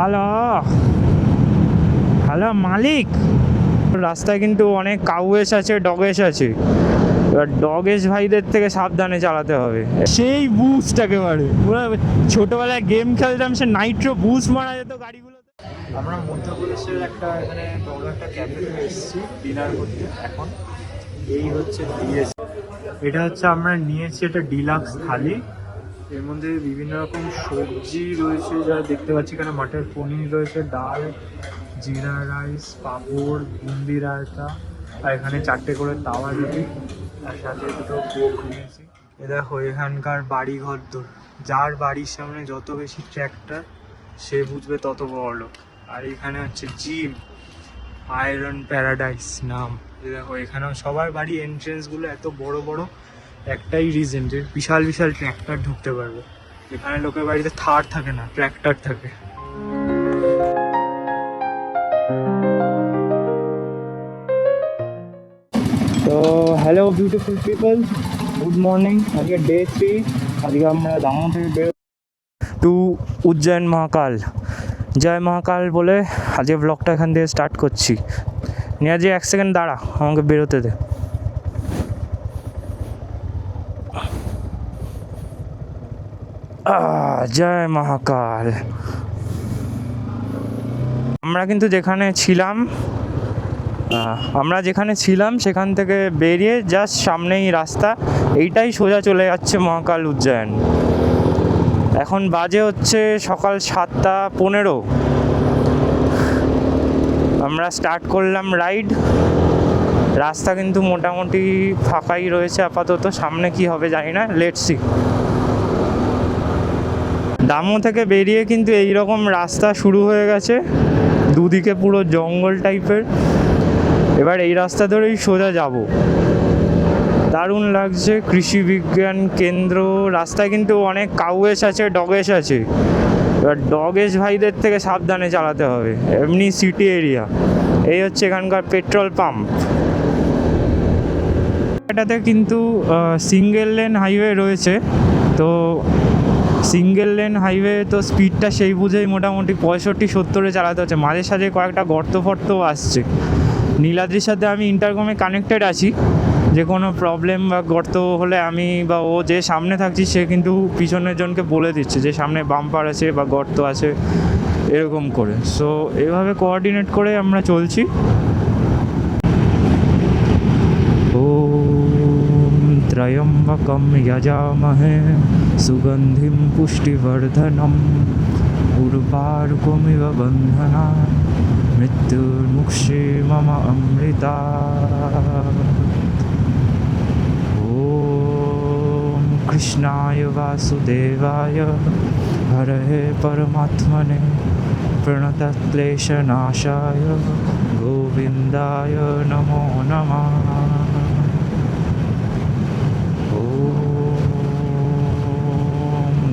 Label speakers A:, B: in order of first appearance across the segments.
A: Hello hello মালিক, রাস্তায় কিন্তু অনেক কাউয়েস আছে, ডগেস আছে। এবার ডগেস ভাইদের থেকে সাবধানে চালাতে হবে। সেই বুস্ট একেবারে পুরো ছোটবেলায় গেম খেলতাম, সে নাইট্রো বুস্ট মারা যেত গাড়িগুলোতে। আমরা মধ্যপ্রদেশের একটা এখানে বড় একটা ক্যাফেতে এসেছি ডিনার করতে। এখন এই হচ্ছে দিয়েছে, এটা হচ্ছে আমরা নিয়েছি একটা ডিলাক্স থালি। এর মধ্যে বিভিন্ন রকম সবজি রয়েছে, যা দেখতে পাচ্ছি এখানে মটর পনির রয়েছে, ডাল, জিরা রাইস, পাঁপড়, বুন্দি রায়তা, আর এখানে 4টে করে তাওয়া রুটি, আর সাথে দুটো কোক নিয়েছি। এ দেখো এখানকার বাড়ি ঘর দূর, যার বাড়ির সামনে যত বেশি ট্র্যাক্টর সে বুঝবে তত বড় লোক। আর এখানে হচ্ছে জিম, আয়রন প্যারাডাইস নাম। এ দেখো এখানেও সবার বাড়ি এন্ট্রেন্সগুলো এত বড় বড়, একটাই রিজন যে বিশাল বিশাল ট্র্যাক্টর ঢুকতে পারবে। এখানে লোকের বাড়িতে থার থাকে না, ট্র্যাক্টর থাকে। তো hello beautiful people, good morning. আজকে ডে 3। আজকে আমরা দামন থেকে বের টু উজ্জয়ন মহাকাল, জয় মহাকাল বলে আজকে ব্লগটা এখান থেকে স্টার্ট করছি। নিয়ে আজকে 1 সেকেন্ড দাঁড়া, আমাকে বেরোতে দে। জয় মহাকাল। আমরা কিন্তু যেখানে ছিলাম সেখান থেকে বেরিয়ে জাস্ট সামনেই রাস্তা, এইটাই সোজা চলে যাচ্ছে মহাকাল উজ্জয়ন। এখন বাজে হচ্ছে সকাল 7:15। আমরা স্টার্ট করলাম রাইড। রাস্তা কিন্তু মোটামুটি ফাঁকাই রয়েছে আপাতত, সামনে কি হবে জানি না, লেটস সি। দামো থেকে বেরিয়ে কিন্তু এইরকম রাস্তা শুরু হয়ে গেছে, দুদিকে পুরো জঙ্গল টাইপের। এবার এই রাস্তা ধরেই সোজা যাব। দারুণ লাগছে, কৃষি বিজ্ঞান কেন্দ্র। রাস্তায় কিন্তু অনেক কাউয়েস আছে, ডগেস আছে। এবার ডগেস ভাইদের থেকে সাবধানে চালাতে হবে, এমনি সিটি এরিয়া। এই হচ্ছে এখানকার পেট্রোল পাম্প। এটাতে কিন্তু সিঙ্গেল লেন হাইওয়ে রয়েছে, তো সিঙ্গেল লেন হাইওয়ে তো স্পিডটা সেই বুঝেই মোটামুটি 65-70-এ চালাতে হচ্ছে। মাঝে সাঝে কয়েকটা গর্ত ফর্তও আসছে। নীলাদ্রির সাথে আমি ইন্টারকমে কানেক্টেড আছি, যে কোনো প্রবলেম বা গর্ত হলে আমি বা ও যে সামনে থাকছি সে কিন্তু পিছনের জনকে বলে দিচ্ছে যে সামনে বাম্পার আছে বা গর্ত আছে, এরকম করে। সো এভাবে কোঅর্ডিনেট করে আমরা চলছি। ত্রয়ম্বকম যজামহে সুগন্ধিম পুষ্টিবর্ধনম উর্বারুকমিব বন্ধনাৎ মৃত্যুর্মুক্ষে মম অমৃতা। ওম কৃষ্ণায় বাসুদেবায় হরহে পরমাত্মনে প্রণতক্লেশনাশায় গোবিন্দায় নমো নমঃ।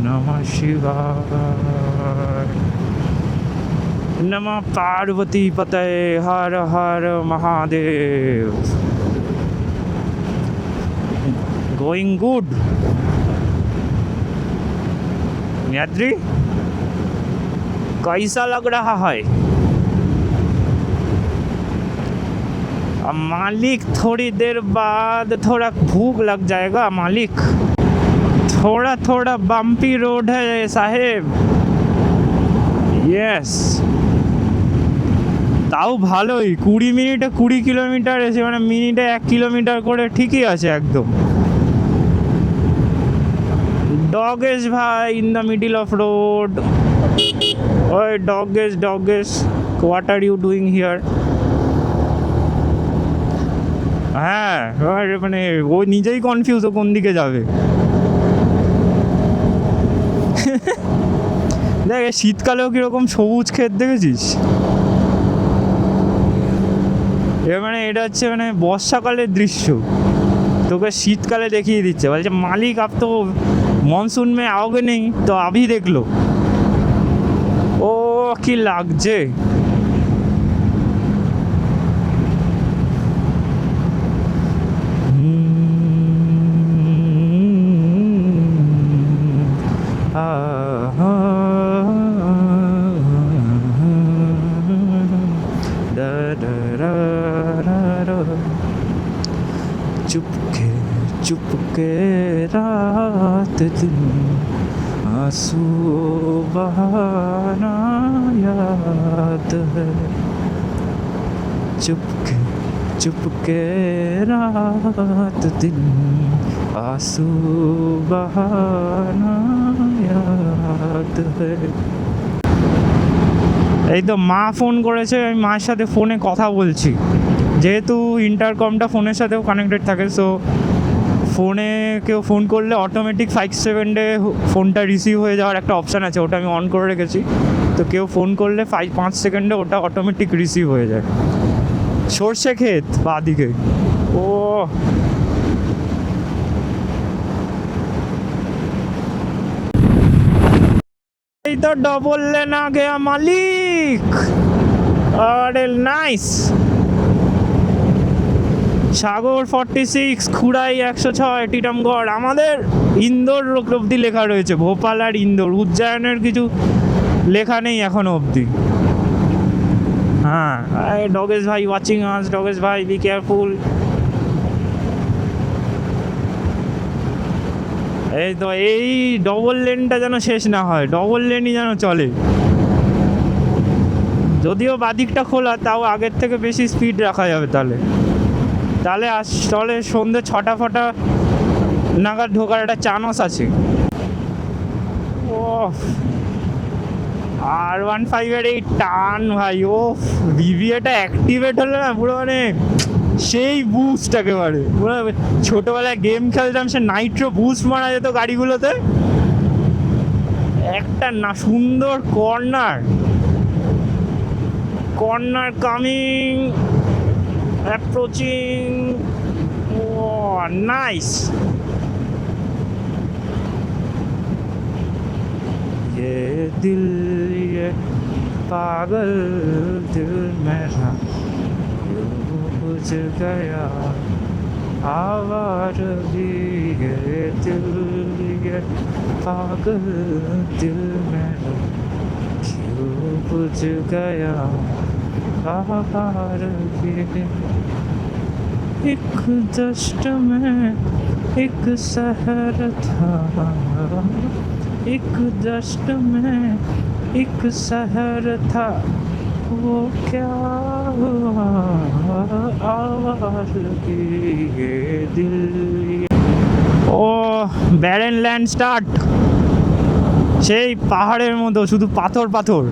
A: नमः शिवाय। नमः पार्वती पतये, हर हर महादेव। Going good. नीलाद्रि कैसा लग रहा है? मालिक थोड़ी देर बाद थोड़ा भूख लग जाएगा मालिक, थोड़ा थोड़ा बम्पी रोड है साहेब। यस, তাও ভালোই, 20 মিনিটে 20 কিলোমিটার এসে, মানে মিনিটে 1 কিলোমিটার করে, ঠিকই আছে একদম। ডগেস ভাই in the middle of road. ওই Dogesh, what are you doing here? হ্যাঁ, মানে ও নিজেই কনফিউজ ও কোন দিকে যাবে। দেখ শীতকালেও কিরকম সবুজ ক্ষেত দেখেছিস? এবার মানে এটা হচ্ছে মানে বর্ষাকালের দৃশ্য, তোকে শীতকালে দেখিয়ে দিচ্ছে। বলছে মালিক আপ তো মনসুন মে आओगे नहीं तो अभी देख लो। ও কি লাগছে। चुपके चुपके रात दिन आंसू बहाना याद है चुपके चुपके रात दिन आंसू बहाना याद है। এই তো মা ফোন করেছে, আমি মায়ের সাথে ফোনে কথা বলছি, যেহেতু ইন্টারকমটা ফোনের সাথেও কানেক্টেড থাকে, সো ফোনে কেউ ফোন করলে অটোমেটিক 5 সেকেন্ডে ফোনটা রিসিভ হয়ে যাওয়ার একটা অপশান আছে, ওটা আমি অন করে রেখেছি। তো কেউ ফোন করলে 5 সেকেন্ডে ওটা অটোমেটিক রিসিভ হয়ে যায়। সর্ষে ক্ষেত বাদিকে, ও এই তো ডবল লেন আ গয়া মালিক, আরে নাইস। সাগর 46, খুড়াই 106, টিটামগড়। আমাদের ইন্দোর অবধি লেখা রয়েছে, ভোপাল আর ইন্দোর, উজ্জয়নের কিছু লেখা নেই এখনো অবধি। হ্যাঁ, ডগেশ ভাই ওয়াচিং আস, ডগেশ ভাই বি কেয়ারফুল। এই তো এই ডবল লেনটা যেন শেষ না হয়, ডবল লেনই যেন চলে। যদিও বাদিকটা খোলা, তাও আগের থেকে বেশি স্পিড রাখা যাবে তাহলে চলে। সন্ধ্যে 6টা নাগাদ ঢোকার একটা চান্স আছে। ও R15-এর এই টান ভাই, ও ভিভিএটা অ্যাক্টিভেট হলে না পুরো মানে সেই বুস্ট একেবারে। পুরো ছোটোবেলায় গেম খেলতাম, সে নাইট্রো বুস্ট মারা যেত গাড়িগুলোতে। একটা না সুন্দর কর্নার কামিং, অ্যাপ্রোচিং, ও নাইস। ये दिल ये पागल दिल मेरा बुझ गया आवारगी, ये दिल ये पागल दिल मेरा क्यों बुझ गया आवारगी। एक दश्त में एक शहर था, एक दश्त में एक शहर था, वो क्या हुआ आवाज़गी ये दिल। ও ব্যারেন ল্যান্ড স্টার্ট, সেই পাহাড়ের মতো শুধু পাথর।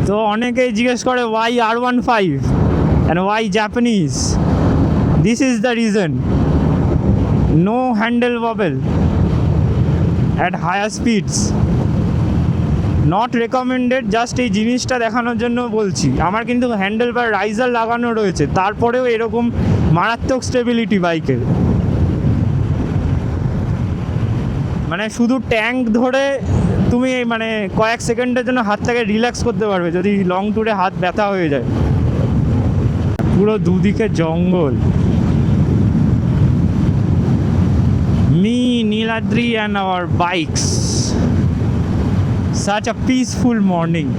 A: তো অনেকেই জিজ্ঞেস করে Y R15 and why Japanese? This is the reason. No handle wobble at higher speeds, not recommended. Just এই জিনিসটা দেখানোর জন্য বলছি। আমার কিন্তু হ্যান্ডেল বার রাইজার লাগানো রয়েছে, তারপরেও এরকম মারাত্মক স্টেবিলিটি বাইকের। মানে শুধু ট্যাঙ্ক ধরে তুমি মানে কয়েক সেকেন্ডের জন্য হাতটাকে রিল্যাক্স করতে পারবে যদি লং ট্যুরে হাত ব্যথা হয়ে যায়। পুরো দুদিকে জঙ্গল। Me, Neeladri and our bikes. Such a peaceful morning.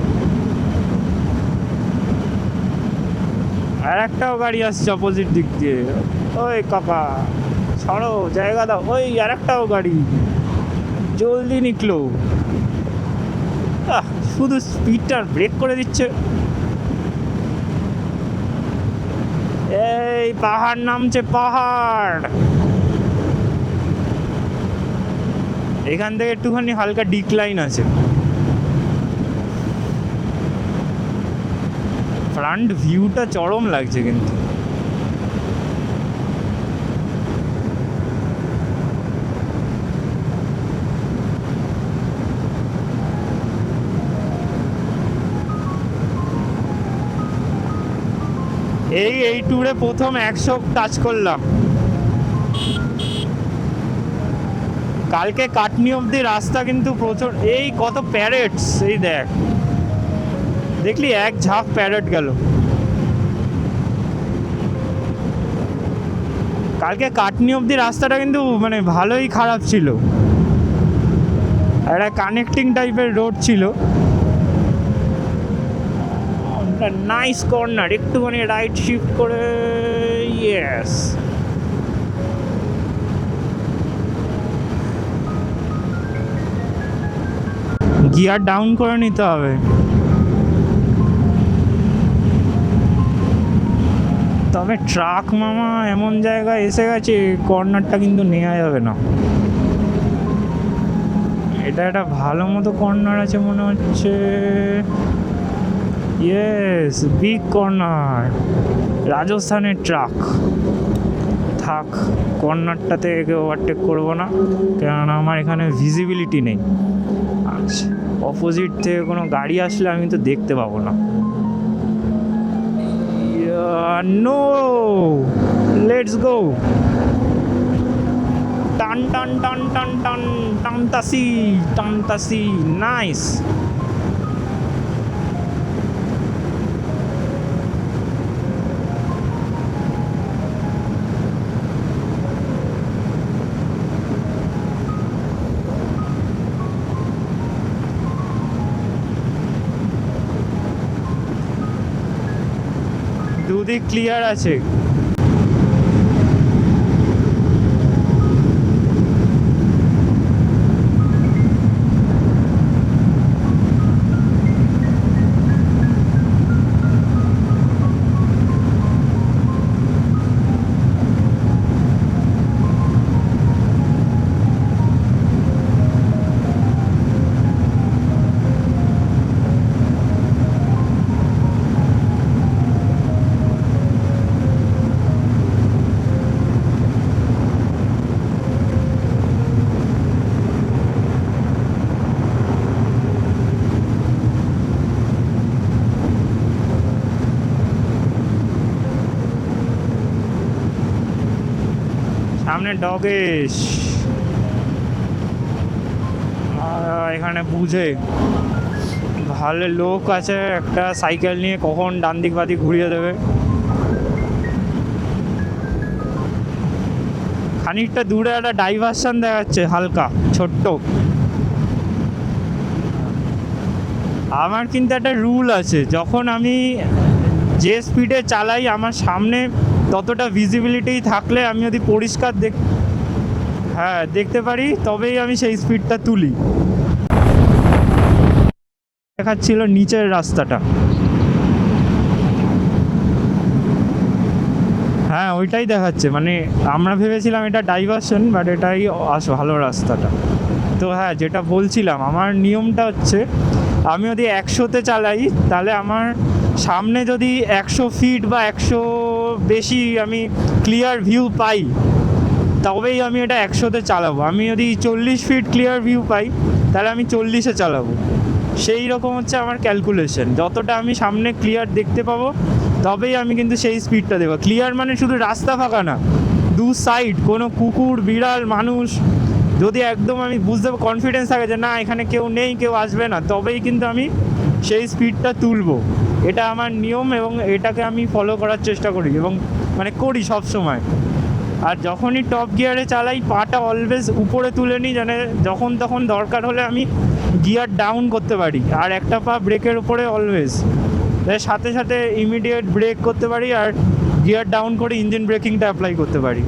A: আর একটাও গাড়ি আসছে অপোজিট দিক দিয়ে। ওই কাকা ছাড়ো, জায়গা দাও। ওই আর একটাও গাড়ি জলদি নিকলো। শুধু স্পিডটা ব্রেক করে দিচ্ছে। এই পাহাড় নামছে, পাহাড়। এখান থেকে একটুখানি হালকা ডিক্লাইন আছে। ফ্রন্ট ভিউটা চরম লাগছে কিন্তু। এই ট্যুরে প্রথম 100 টাচ করলাম। কালকে কাটনি অবধি রাস্তা কিন্তু প্রচুর। এই কত প্যারেটস, এই দেখলি এক ঝাঁক প্যারেট গেল। কালকে কাটনি অবধি রাস্তাটা কিন্তু মানে ভালোই খারাপ ছিল, একটা কানেক্টিং টাইপের রোড ছিল। নাইস কর্নার, একটুখানি রাইট শিফট করে ইয়েস, গিয়ার ডাউন করে নিতে হবে। তবে ট্রাক মামা এমন জায়গায় এসে গেছে, কর্নারটা কিন্তু নেওয়া যাবে না। এটা একটা ভালো মতো কর্নার আছে মনে হচ্ছে। ইয়েস, বিগ কর্নার, রাজস্থানের ট্রাক। থাক, কর্নারটাতে একে ওভারটেক করবো না, কেননা আমার এখানে ভিজিবিলিটি নেই। আচ্ছা, অপোজিট থেকে কোনো গাড়ি আসলে আমি তো দেখতে পাবো না। No, let's go. টান টান টান টান টান টানতাসি টানতাসি, নাইস। দুদিক ক্লিয়ার আছে। সামনে ডগেশ, এখানে বুঝে ভালো লোক আছে একটা সাইকেল নিয়ে, কখন ডান দিক বাদিক ঘুরিয়ে দেবে। খানিকটা দূরে একটা ডাইভারশন দেখাচ্ছে হালকা ছোট্ট। আমার কিন্তু একটা রুল আছে, যখন আমি যে স্পিডে চালাই আমার সামনে ততটা ভিজিবিলিটি থাকলে আমি যদি পরিষ্কার দেখতে পারি, তবেই আমি সেই স্পিডটা তুলি। দেখাচ্ছিল নিচের রাস্তাটা, হ্যাঁ ওইটাই দেখাচ্ছে। মানে আমরা ভেবেছিলাম এটা ডাইভারশন, বাট এটাই ভালো রাস্তাটা। তো হ্যাঁ, যেটা বলছিলাম, আমার নিয়মটা হচ্ছে আমি যদি 100-তে চালাই, তাহলে আমার সামনে যদি 100 ফিট বা 100 বেশি আমি ক্লিয়ার ভিউ পাই, তবেই আমি এটা 100-তে চালাবো। আমি যদি 40 ফিট ক্লিয়ার ভিউ পাই, তাহলে আমি 40-এ চালাবো। সেই রকম হচ্ছে আমার ক্যালকুলেশন। যতটা আমি সামনে ক্লিয়ার দেখতে পাবো, তবেই আমি কিন্তু সেই স্পিডটা দেবো। ক্লিয়ার মানে শুধু রাস্তা ফাঁকা না, দু সাইড কোনো কুকুর বিড়াল মানুষ যদি একদম আমি বুঝতে কনফিডেন্স থাকে যে না এখানে কেউ নেই, কেউ আসবে না, তবেই কিন্তু আমি সেই স্পিডটা তুলবো। এটা আমার নিয়ম এবং এটাকে আমি ফলো করার চেষ্টা করি এবং মানে করি সব সময়। আর যখনই টপ গিয়ারে চালাই, পাটা অলওয়েজ উপরে তুলে নিই, যেন যখন তখন দরকার হলে আমি গিয়ার ডাউন করতে পারি। আর একটা পা ব্রেকের উপরে অলওয়েজ, সাথে সাথে ইমিডিয়েট ব্রেক করতে পারি আর গিয়ার ডাউন করে ইঞ্জিন ব্রেকিংটা অ্যাপ্লাই করতে পারি।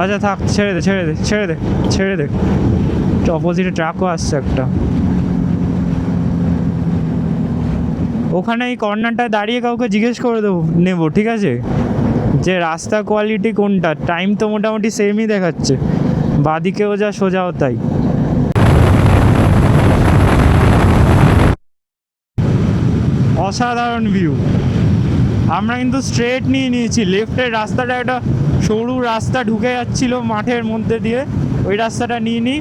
A: আচ্ছা থাক, ছেড়ে দে ছেড়ে দে ছেড়ে দে ছেড়ে দে। অপোজিটে ট্রাকও আসছে একটা। ওখানে এই কর্নারটায় দাঁড়িয়ে কাউকে জিজ্ঞেস করে নেবো, ঠিক আছে, যে রাস্তা কোয়ালিটি কোনটা। টাইম তো মোটামুটি সেমই দেখাচ্ছে, বাদিকেও যা সোজাও তাই। অসাধারণ ভিউ। আমরা কিন্তু স্ট্রেট নিয়ে নিয়েছি, লেফটের রাস্তাটা একটা সরু রাস্তা ঢুকে যাচ্ছিল মাঠের মধ্যে দিয়ে, ওই রাস্তাটা নিয়ে নিই,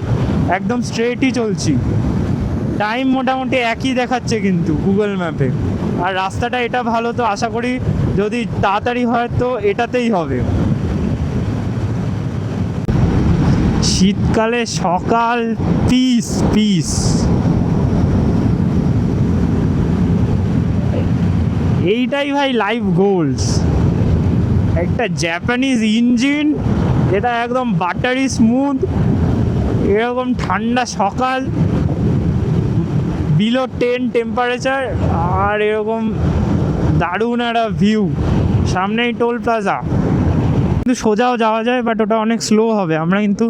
A: একদম স্ট্রেটই চলছি। টাইম মোটামুটি একই দেখাচ্ছে কিন্তু গুগল ম্যাপে। আর রাস্তাটা এটা ভালো, তো আশা করি যদি তাড়াতাড়ি হয় তো এটাতেই হবে। শীতকালে সকাল পিস পিস। এইটাই ভাই লাইফ গোলস। একটা জাপানিজ ইঞ্জিন যেটা একদম বাটারি স্মুথ, এরকম ঠান্ডা সকাল, বিলো 10 টেম্পারেচার, আর এরকম দারুণ একটা ভিউ, সামনেই টোল প্লাজা। কিন্তু সোজাও যাওয়া যায়, বাট ওটা অনেক স্লো হবে। আমরা কিন্তু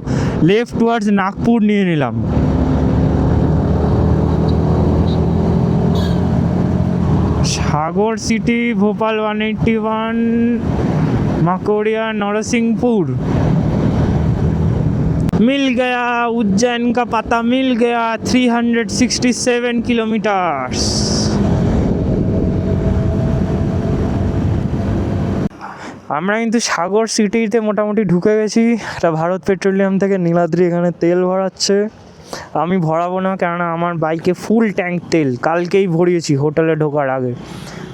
A: লেফট টুয়ার্ডস নাগপুর নিয়ে নিলাম। সাগর সিটি, ভোপাল 181, मकोड़िया, नरसिंहपुर मिल गया। उज्जैन का पता मिल गया। 367 किलोमीटर्स। আমরা কিন্তু সাগর সিটিতে মোটামুটি ঢুকে গেছি। এটা ভারত পেট্রোলিয়াম থেকে নীলাদ্রি এখানে তেল ভরাচ্ছে। আমি ভরাবো না, কেননা আমার বাইকে ফুল ট্যাঙ্ক তেল কালকেই ভরিয়েছি হোটেলে ঢোকার আগে।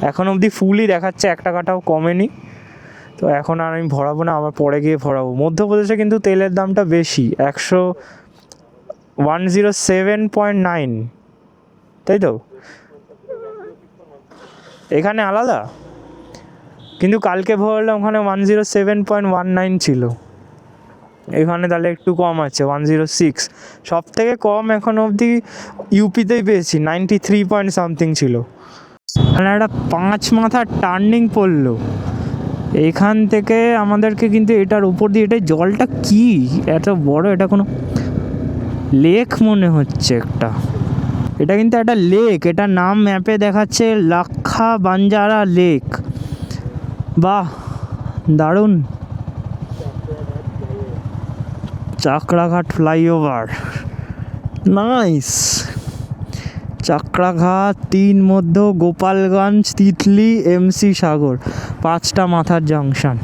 A: এখন অবধি ফুলই দেখাচ্ছে, 1 টাকাটাও কমেনি। তো এখন আর আমি ভরাবো না, আবার পরে গিয়ে ভরাবো। মধ্যপ্রদেশে কিন্তু তেলের দামটা বেশি, 107.9, তাই তো? এখানে আলাদা, কিন্তু কালকে ভরলাম ওখানে 107.19 ছিল। এখানে তাহলে একটু কম আছে, 106। সব থেকে কম এখন অবধি ইউপিতেই পেয়েছি, 93 পয়েন্ট সামথিং ছিল। মানে একটা 5 মাথার টার্নিং পড়লো এখান থেকে আমাদেরকে, কিন্তু এটার উপর দিয়ে, এটা জলটা কি এত বড়? এটা কোনো লেক মনে হচ্ছে একটা। এটা কিন্তু একটা লেক, এটা নাম ম্যাপে দেখাচ্ছে লাক্ষা বাঞ্জারা লেক। বাহ, দারুণ। চাকরাঘাট ফ্লাইওভার, নাইস। চাকরাঘাট 3 মধ্য, গোপালগঞ্জ, তিতলি, এমসি সাগর, 5টা মাথার জাংশন।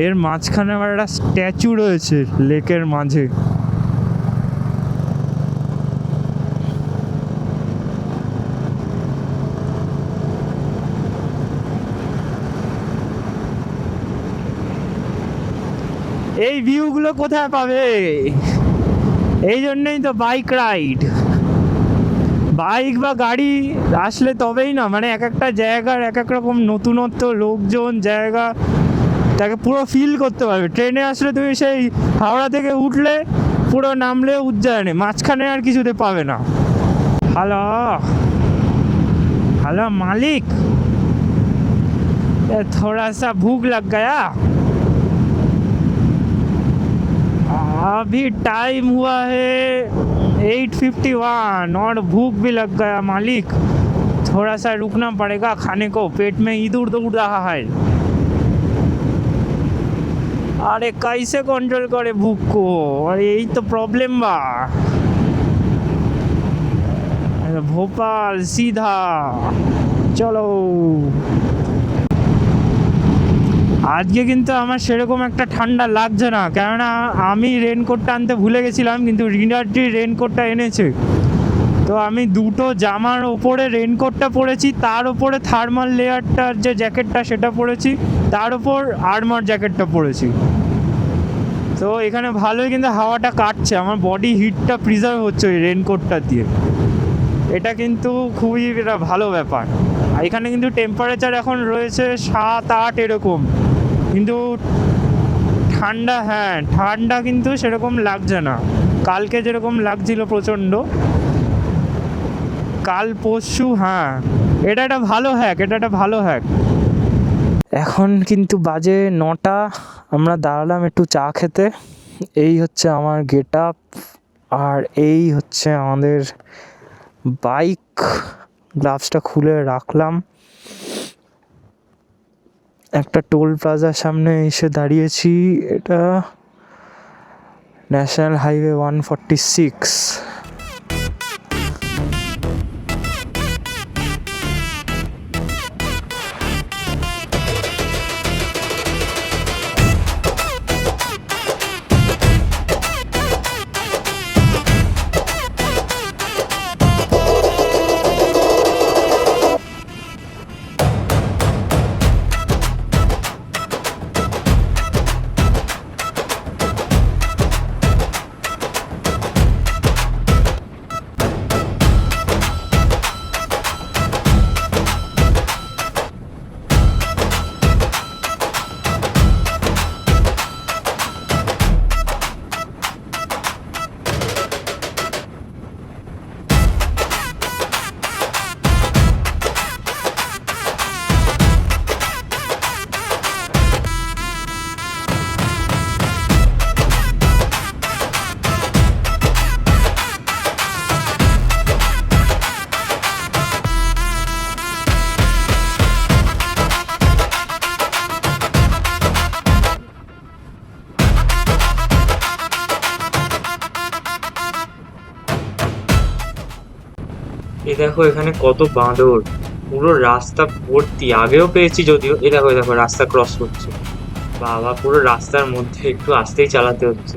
A: এর মাঝখানে আবার একটা স্ট্যাচু রয়েছে লেকের মাঝে। এই ভিউগুলো কোথায় পাবে? এই জন্যই তো বাইক রাইড। বাইক বা গাড়ি আসলে তবেই না, মানে এক একটা জায়গার এক এক রকম নতুনত্ব, লোকজন, জায়গা, তাকে পুরো ফিল করতে পারবে। ট্রেনে আসলে তুমি সেই হাওড়া থেকে উঠলে পুরো নামলে উজ্জয়নে, মাঝখানে আর কিছুতে পাবে না। হ্যালো হ্যালো मालिक, थोड़ा सा भूख लग गया। अभी टाइम हुआ है 8:51 और भूख भी लग गया मालिक। थोड़ा सा रुकना पड़ेगा खाने को, पेट में इधर उधर रहा है। अरे कैसे कंट्रोल करे भूख को? अरे यही तो प्रॉब्लम बा। भोपाल सीधा চলো। আজকে কিন্তু আমার সেরকম একটা ঠান্ডা লাগছে না, কেননা আমি রেনকোটটা আনতে ভুলে গেছিলাম, কিন্তু রিনার্ডি রেনকোটটা এনেছে। তো আমি দুটো জামার ওপরে রেনকোটটা পরেছি, তার ওপরে থার্মাল লেয়ারটার যে জ্যাকেটটা সেটা পরেছি, তার ওপর আর্মার জ্যাকেটটা পরেছি। তো এখানে ভালোই কিন্তু হাওয়াটা কাটছে, আমার বডি হিটটা প্রিজার্ভ হচ্ছে ওই রেনকোটটা দিয়ে। এটা কিন্তু খুবই একটা ভালো ব্যাপার। এখানে কিন্তু টেম্পারেচার এখন রয়েছে 7-8 এরকম, কিন্তু ঠান্ডা, হ্যাঁ ঠান্ডা কিন্তু সেরকম লাগছে না। কালকে যেরকম লাগছিল প্রচণ্ড, কাল পরশু, হ্যাঁ এটা একটা ভালো হ্যাক, এটা একটা ভালো হ্যাক। এখন কিন্তু বাজে 9টা, আমরা দাঁড়ালাম একটু চা খেতে। এই হচ্ছে আমার গেট আপ, আর এই হচ্ছে আমাদের বাইক। গ্লাভসটা খুলে রাখলাম। একটা টোল প্লাজার সামনে এসে দাঁড়িয়েছি। এটা ন্যাশনাল হাইওয়ে 146। এ দেখো এখানে কত বাঁদর, পুরো রাস্তা ভর্তি। আগেও পেয়েছি যদিও। এ দেখো রাস্তা ক্রস করছে, বাবা পুরো রাস্তার মধ্যে, একটু আস্তেই চালাতে হচ্ছে,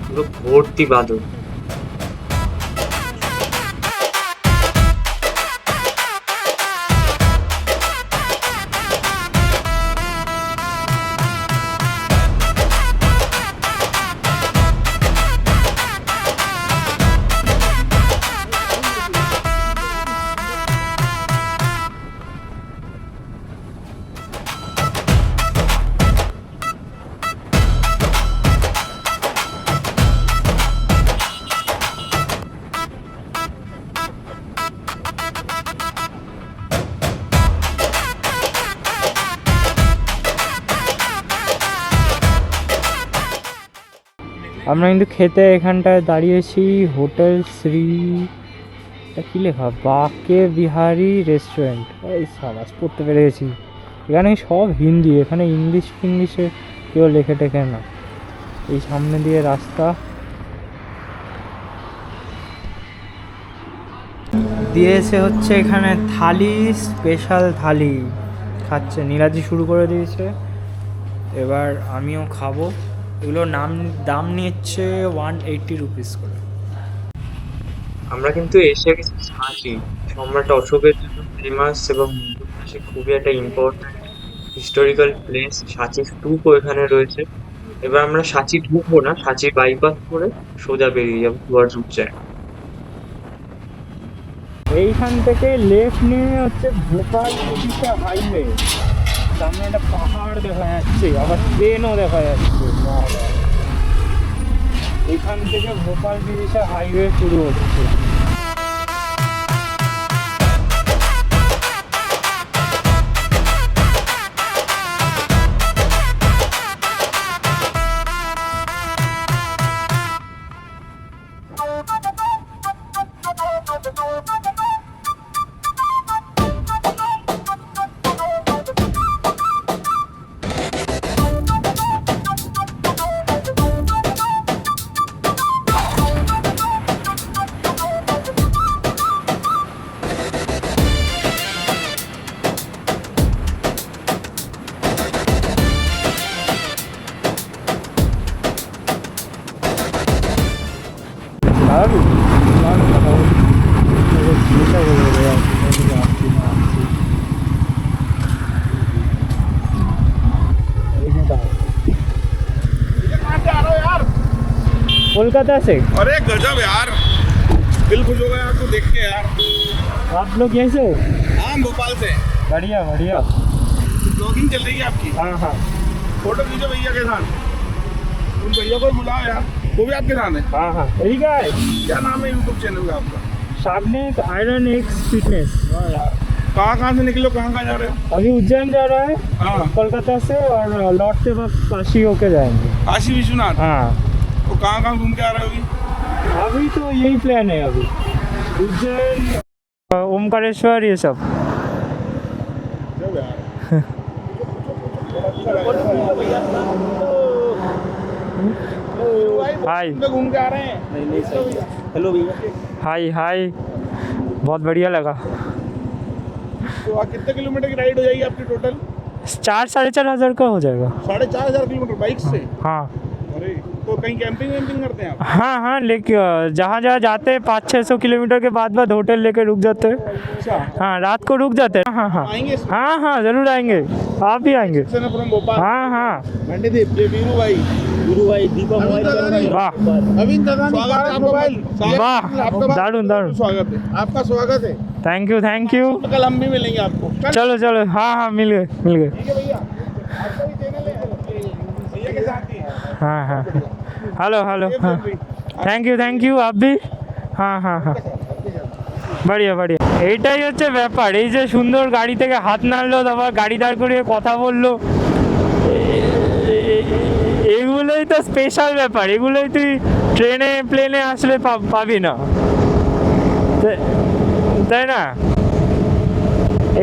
A: পুরো ভর্তি বাঁদর। আমরা কিন্তু খেতে এখানটায় দাঁড়িয়েছি, হোটেল শ্রী, এটা কী লেখা, বাকে বিহারি রেস্টুরেন্ট। এই সাবাস, পড়তে পেরে গেছি। এখানে সব হিন্দি, এখানে ইংলিশ ফিংলিশে কেউ লেখে টেখে না। এই সামনে দিয়ে রাস্তা দিয়েছে হচ্ছে এখানে থালি, স্পেশাল থালি খাচ্ছে। নীলাজি শুরু করে দিয়েছে, এবার আমিও খাবো। এগুলোর দাম নিচ্ছে 180 রুপিস করে। আমরা কিন্তু এসে গেছি সাঁচি, সম্রাট অশোকের জন্য ফেমাস এবং মধ্যপ্রদেশে খুবই একটা ইম্পর্ট্যান্ট হিস্টোরিক্যাল প্লেস। সাঁচি স্তূপও এখানে রয়েছে। এবার আমরা সাঁচি ঢুকবো না, সাঁচি বাইপাস করে সোজা বেরিয়ে যাবো টুয়ার্ডস উজ্জয়ন। এইখান থেকে লেফট নিয়ে হচ্ছে ভোপাল ওড়িশা হাইওয়ে। সামনে একটা পাহাড় দেখা যাচ্ছে, আবার ট্রেনও দেখা যাচ্ছে। এখান থেকে ভোপাল ওড়িশা হাইওয়ে শুরু হচ্ছে। कोलकाता से।
B: अरे गजब यार, दिल खुश हो गया आपको देख के यार।
A: आप लोग कैसे हो?
B: हाँ, भोपाल से।
A: बढ़िया बढ़िया।
B: ब्लॉगिंग चल रही है आपकी?
A: हाँ हाँ
B: फोटो खींचो भैया के साथ। उन भैया को बुलाओ यार, वो भी आपके साथ है।
A: हाँ हाँ ठीक है।
B: क्या नाम है यूट्यूब चैनल का आपका?
A: सागनेक आयरन एक्स फिटनेस।
B: हाँ यार, कहाँ से निकलो, कहाँ जा रहे हो?
A: अभी उज्जैन जा रहा है
B: हाँ,
A: कोलकाता से, और लौटते वक्त काशी होके जाएंगे।
B: काशी विश्वनाथ।
A: हाँ
B: तो कहाँ घूम के आ रहे हो अभी?
A: अभी तो यही प्लान है, अभी उज्जैन, ओमकारेश्वर, ये सब।
B: गजब यार।
A: हाय
B: घूम के आ रहे हैं। हेलो भैया।
A: हाय हाय, बहुत बढ़िया लगा।
B: तो कितने किलोमीटर की राइड हो जाएगी आपकी टोटल?
A: 4-4.5 का हो जाएगा।
B: 4,500 किलोमीटर बाइक से?
A: हाँ
B: अरे, तो कहीं कैंपिंग वैम्पिंग करते हैं आप?
A: हाँ हाँ, लेकिन जहाँ जहाँ जाते हैं 500-600 किलोमीटर के बाद होटल लेके रुक जाते हैं।
B: अच्छा,
A: हाँ, रात को रुक जाते हैं। हाँ हाँ
B: आएंगे?
A: हाँ हाँ, जरूर आएंगे, आप भी आएंगे।
B: फ्रॉम भोपाल।
A: हाँ हाँ,
B: मंडीदीप, ये वीरू भाई दीपक मोबाइल।
A: वाह
B: अविन दगानी मोबाइल।
A: वाह, दारुण दारुण,
B: स्वागत है आपका, स्वागत है।
A: Thank you thank you.
B: कल हम भी मिलेंगे आपको।
A: चलो चलो, हाँ हाँ, मिल गए मिल गए।
B: ठीक है भैया, आपका भी चैनल है भैया के साथ ही है।
A: हाँ हाँ, हेलो हेलो, हाँ থ্যাংক ইউ आप भी। হ্যাঁ হ্যাঁ হ্যাঁ, बढ़िया बढ़िया। এইটাই হচ্ছে ব্যাপার, এই যে সুন্দর গাড়ি থেকে হাত নাড়লো, তারপর গাড়ি দাঁড় করিয়ে কথা বললো, এগুলোই তো স্পেশাল ব্যাপার। এগুলোই তুই ট্রেনে প্লেনে আসলে পাবি না, তাই না?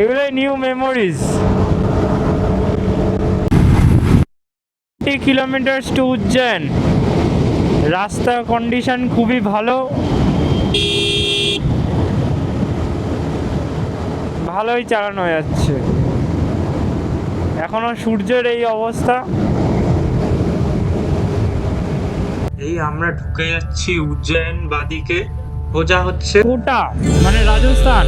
A: এগুলোই new memories. 30 kilometre to Ujjain. রাস্তার কন্ডিশন খুবই ভালো, ভালোই চালানো যাচ্ছে। এখনো সূর্যের এই অবস্থা। এই আমরা ঢুকে যাচ্ছি উজ্জয়ন বাদিকে, সোজা হচ্ছে কোটা মানে রাজস্থান।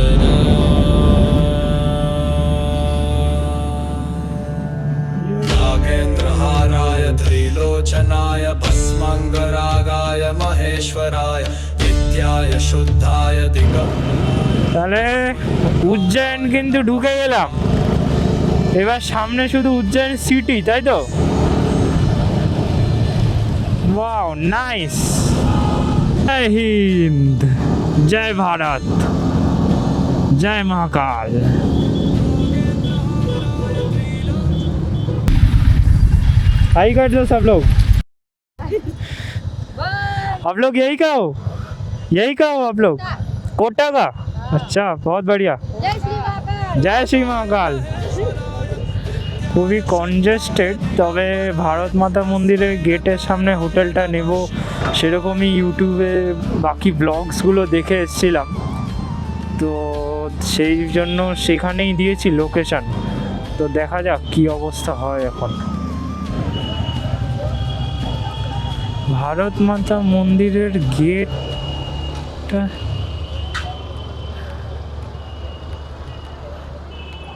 C: नागेन्द्रहाराय त्रिलोचनाय भस्माङ्गरागाय महेश्वराय नित्याय शुद्धाय
A: তাহলে উজ্জয়ন কিন্তু ঢুকে গেলাম। এবার সামনে শুধু উজ্জয়ন সিটি, তাই তো? Wow, nice. জয় হিন্দ, জয় भारत, जय महाकाल। हाई कर दो सब लोग। आप लोग यही का हो? यही का हो आप लोग? कोटा का? अच्छा, बहुत बढ़िया। जय श्री महाकाल। খুবই কনজেস্টেড, তবে ভারত মাতা মন্দিরের গেটের সামনে হোটেলটা নেব সেরকমই ইউটিউবে বাকি ব্লগসগুলো দেখে এসেছিলাম, তো সেই জন্য সেখানেই দিয়েছি লোকেশান। তো দেখা যাক কী অবস্থা হয় এখন। ভারত মাতা মন্দিরের গেটটা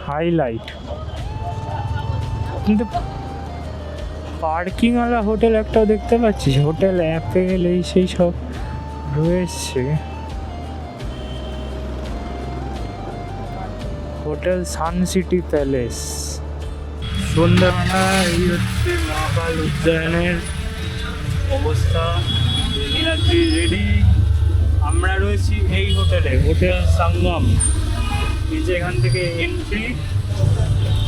A: হাইলাইট, কিন্তু পার্কিংওয়ালা হোটেল একটাও দেখতে পাচ্ছি। হোটেল অ্যাপে গেলেই সেই সব রয়েছে। Hotel sun city palace. সন্ধ্যাবেলা এই হচ্ছে মহাকাল উজ্জয়নের অবস্থা। রেডি, আমরা রয়েছি এই হোটেলে, হোটেল সঙ্গম। নিচে এখান থেকে এন্ট্রি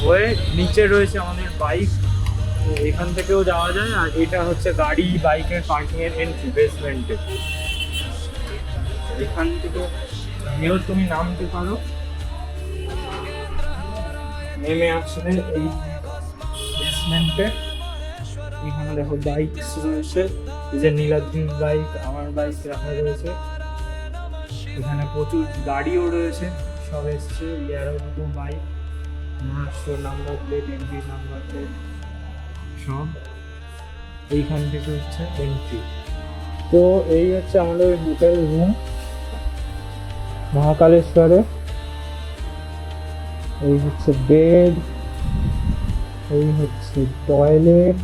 A: হয়ে নিচে রয়েছে আমাদের বাইক, এখান থেকেও যাওয়া যায়। আর এটা হচ্ছে গাড়ি বাইকের পার্কিংয়ের এন্ট্রি বেসমেন্টে। এখান থেকে নিয়েও তুমি নামতে পারো। নেমে আসলে এই বেসমেন্টে এখানে দেখো বাইক রয়েছে, এই যে নীলাদ্রির বাইক, আমার বাইক রাখা রয়েছে। এখানে প্রচুর গাড়িও রয়েছে, সব এসছে। ইয়ারও দুটো bike, Maharashtra number plate, MP number plate সব। এইখান থেকে হচ্ছে এন্ট্রি। তো এই হচ্ছে আমাদের হোটেল রুম মহাকালেশ্বরে। এই হচ্ছে বেড, এই হচ্ছে টয়লেট,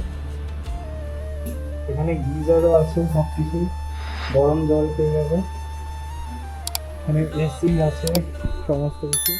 A: এখানে গিজারও আছে, সব কিছু গরম জল পেয়ে যাবে। এখানে এসি আছে, সমস্ত কিছু।